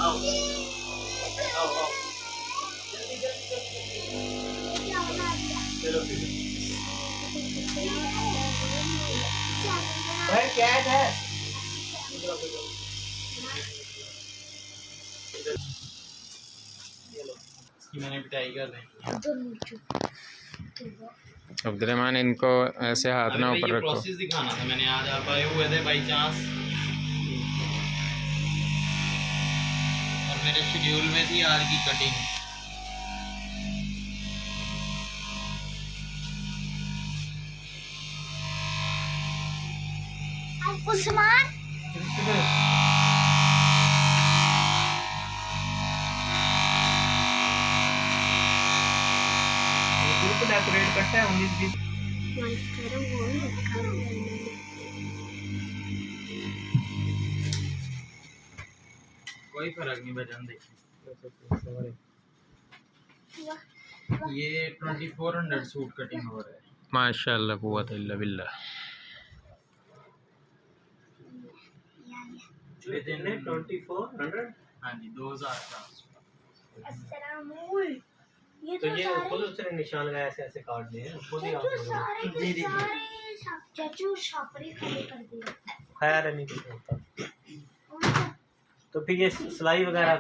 आओ आओ आओ जल्दी जल्दी जल्दी चलो भाई क्या है इसकी मैंने पिटाई कर दी। अब्दुलरहमान इनको ऐसे हाथ ना ऊपर रखो। प्रोसेस दिखाना था मैंने, आज आप आए हुए थे बाई चांस और मेरे शेड्यूल में थी आज की कटिंग। उस्मान डेकोरेट करता है 19-20 कोई फर्क नहीं बजान देखिए। ये 2400 सूट कटिंग हो रहा है। माशाल्लाह कुव्वत इल्ला बिल्लाह। कितने 2400? हाँ जी 2400। तो ये खुद उसने निशान लगाया, ऐसे ऐसे काट दिए खुद ही आप चाचू छापरे खड़े कर दिए। खैर नहीं कुछ होता। तो फिर ये सिलाई वगैरह